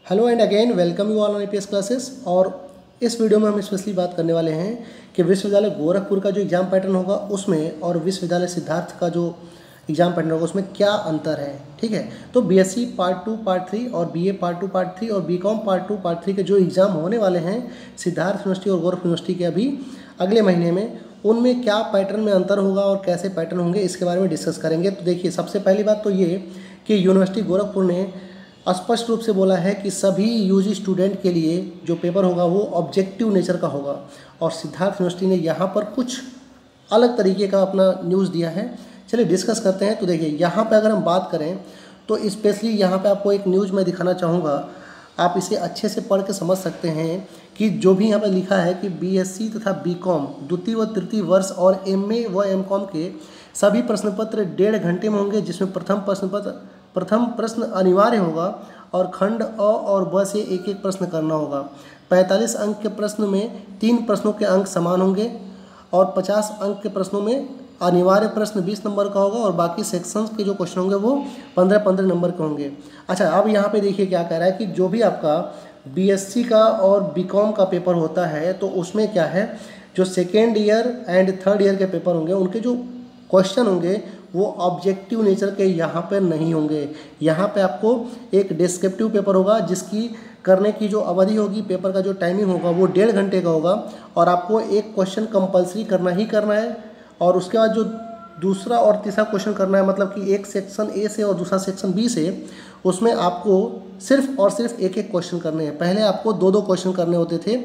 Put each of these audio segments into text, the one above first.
Hello and again welcome you all on APS classes. और इस video में हम स्पेशली बात करने वाले हैं कि विश्वविद्यालय गोरखपुर का जो एग्ज़ाम पैटर्न होगा उसमें और विश्वविद्यालय सिद्धार्थ का जो एग्ज़ाम पैटर्न होगा उसमें क्या अंतर है। ठीक है, तो बीएससी पार्ट 2 पार्ट 3 और बीए पार्ट 2 पार्ट 3 और बीकॉम पार्ट 2 पार्ट 3 के जो एग्ज़ाम होने वाले हैं सिद्धार्थ यूनिवर्सिटी और गोरखपुर यूनिवर्सिटी के अभी अगले महीने में, उनमें क्या पैटर्न में अंतर होगा और कैसे पैटर्न होंगे इसके बारे में डिस्कस करेंगे। तो देखिए, सबसे पहली बात तो ये कि यूनिवर्सिटी गोरखपुर ने स्पष्ट रूप से बोला है कि सभी यूजी स्टूडेंट के लिए जो पेपर होगा वो ऑब्जेक्टिव नेचर का होगा। और सिद्धार्थ यूनिवर्सिटी ने यहाँ पर कुछ अलग तरीके का अपना न्यूज़ दिया है। चलिए डिस्कस करते हैं। तो देखिए, यहाँ पे अगर हम बात करें तो स्पेशली यहाँ पे आपको एक न्यूज़ मैं दिखाना चाहूँगा, आप इसे अच्छे से पढ़ के समझ सकते हैं कि जो भी यहाँ पर लिखा है कि बीएससी तथा बीकॉम द्वितीय व तृतीय वर्ष और एमए व एमकॉम के सभी प्रश्न पत्र 1.5 घंटे में होंगे, जिसमें प्रथम प्रश्न अनिवार्य होगा और खंड अ और ब से एक एक प्रश्न करना होगा। 45 अंक के प्रश्न में 3 प्रश्नों के अंक समान होंगे और 50 अंक के प्रश्नों में अनिवार्य प्रश्न 20 नंबर का होगा और बाकी सेक्शंस के जो क्वेश्चन होंगे वो 15-15 नंबर के होंगे। अच्छा, अब यहाँ पे देखिए क्या कह रहा है कि जो भी आपका बीएससी का और बीकॉम का पेपर होता है तो उसमें क्या है, जो second year and third year के पेपर होंगे उनके जो क्वेश्चन होंगे वो ऑब्जेक्टिव नेचर के यहाँ पर नहीं होंगे। यहाँ पे आपको एक डिस्क्रिप्टिव पेपर होगा जिसकी करने की जो अवधि होगी, पेपर का जो टाइमिंग होगा वो 1.5 घंटे का होगा और आपको एक क्वेश्चन कंपलसरी करना ही करना है और उसके बाद जो दूसरा और तीसरा क्वेश्चन करना है, मतलब कि एक सेक्शन ए से और दूसरा सेक्शन बी से, उसमें आपको सिर्फ और सिर्फ एक एक क्वेश्चन करने हैं। पहले आपको 2-2 क्वेश्चन करने होते थे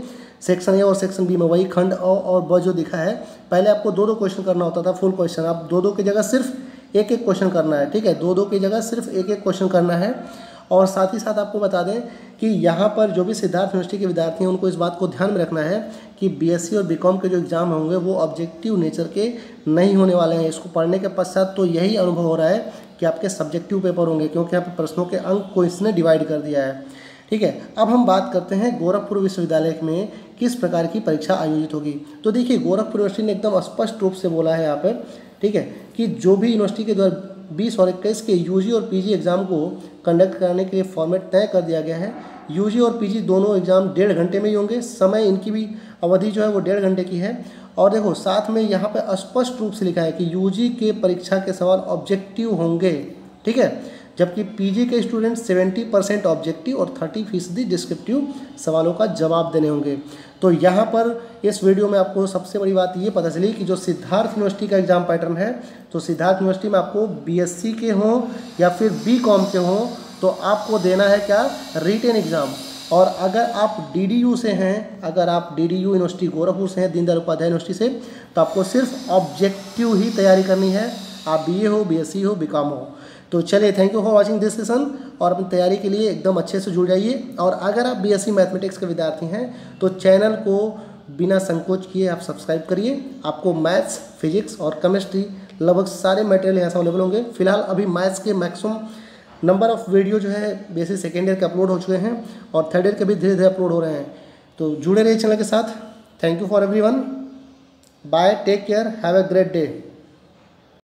सेक्शन ए और सेक्शन बी में, वही खंड अ और ब जो दिखा है, पहले आपको 2-2 क्वेश्चन करना होता था फुल क्वेश्चन। अब 2-2 की जगह सिर्फ एक एक क्वेश्चन करना है। ठीक है, 2-2 की जगह सिर्फ एक एक क्वेश्चन करना है। और साथ ही साथ आपको बता दें कि यहाँ पर जो भी सिद्धार्थ यूनिवर्सिटी के विद्यार्थी हैं उनको इस बात को ध्यान में रखना है कि बीएससी और बीकॉम के जो एग्ज़ाम होंगे वो ऑब्जेक्टिव नेचर के नहीं होने वाले हैं। इसको पढ़ने के पश्चात तो यही अनुभव हो रहा है कि आपके सब्जेक्टिव पेपर होंगे, क्योंकि यहाँ पर प्रश्नों के अंक को इसने डिवाइड कर दिया है। ठीक है, अब हम बात करते हैं गोरखपुर विश्वविद्यालय में किस प्रकार की परीक्षा आयोजित होगी। तो देखिए, गोरखपुर यूनिवर्सिटी ने एकदम स्पष्ट रूप से बोला है यहाँ पर, ठीक है, कि जो भी यूनिवर्सिटी के द्वारा 20 और 21 के यूजी और पीजी एग्ज़ाम को कंडक्ट कराने के लिए फॉर्मेट तय कर दिया गया है। यूजी और पीजी दोनों एग्ज़ाम 1.5 घंटे में ही होंगे। समय इनकी भी अवधि जो है वो 1.5 घंटे की है। और देखो, साथ में यहाँ पे स्पष्ट रूप से लिखा है कि यूजी के परीक्षा के सवाल ऑब्जेक्टिव होंगे। ठीक है, जबकि पीजी के स्टूडेंट 70% ऑब्जेक्टिव और 30% डिस्क्रिप्टिव सवालों का जवाब देने होंगे। तो यहाँ पर इस वीडियो में आपको सबसे बड़ी बात ये पता चली कि जो सिद्धार्थ यूनिवर्सिटी का एग्ज़ाम पैटर्न है, तो सिद्धार्थ यूनिवर्सिटी में आपको बीएससी के हों या फिर बीकॉम के हों तो आपको देना है क्या, रिटेन एग्ज़ाम। और अगर आप डीडीयू से हैं, अगर आप डीडीयू यूनिवर्सिटी गोरखपुर से हैं, दीनदयाल उपाध्याय यूनिवर्सिटी से, तो आपको सिर्फ ऑब्जेक्टिव ही तैयारी करनी है। आप बीए हो, बीएससी हो, बीकॉम हो। तो चलिए, thank you for watching this session और अपनी तैयारी के लिए एकदम अच्छे से जुड़ जाइए। और अगर आप बीएससी मैथमेटिक्स के विद्यार्थी हैं तो चैनल को बिना संकोच किए आप सब्सक्राइब करिए। आपको मैथ्स, फिजिक्स और केमिस्ट्री लगभग सारे मटेरियल यहाँ से अवेलेबल होंगे। फिलहाल अभी मैथ्स के मैक्सिमम नंबर ऑफ़ वीडियो जो है बेसिक सेकेंड ईयर के अपलोड हो चुके हैं और थर्ड ईयर के भी धीरे धीरे अपलोड हो रहे हैं। तो जुड़े रहिए चैनल के साथ। Thank you for everyone. Bye, take care, have a great day.